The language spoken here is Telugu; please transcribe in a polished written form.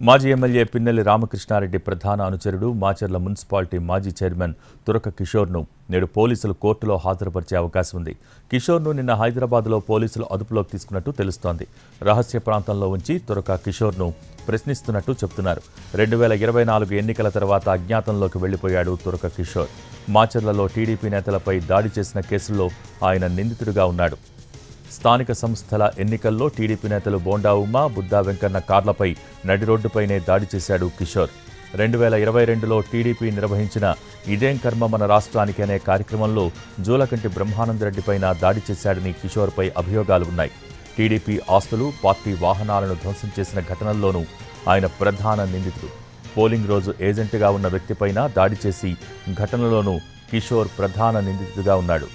మాజీ ఎమ్మెల్యే పిన్నెల్లి రామకృష్ణారెడ్డి ప్రధాన అనుచరుడు మాచర్ల మున్సిపాలిటీ మాజీ చైర్మన్ తురక కిషోర్ను నేడు పోలీసులు కోర్టులో హాజరుపరిచే అవకాశం ఉంది. కిషోర్ను నిన్న హైదరాబాద్లో పోలీసులు అదుపులోకి తీసుకున్నట్టు తెలుస్తోంది. రహస్య ప్రాంతంలో ఉంచి తురక కిషోర్ను ప్రశ్నిస్తున్నట్టు చెబుతున్నారు. 2024 ఎన్నికల తర్వాత అజ్ఞాతంలోకి వెళ్లిపోయాడు తురక కిషోర్. మాచర్లలో టీడీపీ నేతలపై దాడి చేసిన కేసుల్లో ఆయన నిందితుడిగా ఉన్నాడు. స్థానిక సంస్థల ఎన్నికల్లో టీడీపీ నేతలు బోండా ఉమా, బుద్దా వెంకన్న కార్లపై నడి రోడ్డుపైనే దాడి చేశాడు కిషోర్. 2022లో టీడీపీ నిర్వహించిన ఇదేం కర్మ మన రాష్ట్రానికి అనే కార్యక్రమంలో జూలకంటి బ్రహ్మానందరెడ్డిపైన దాడి చేశాడని కిషోర్పై అభియోగాలు ఉన్నాయి. టీడీపీ ఆస్తులు, పార్టీ వాహనాలను ధ్వంసం చేసిన ఘటనల్లోనూ ఆయన ప్రధాన నిందితుడు. పోలింగ్ రోజు ఏజెంట్గా ఉన్న వ్యక్తిపైన దాడి చేసి ఘటనలోనూ కిషోర్ ప్రధాన నిందితుడిగా ఉన్నాడు.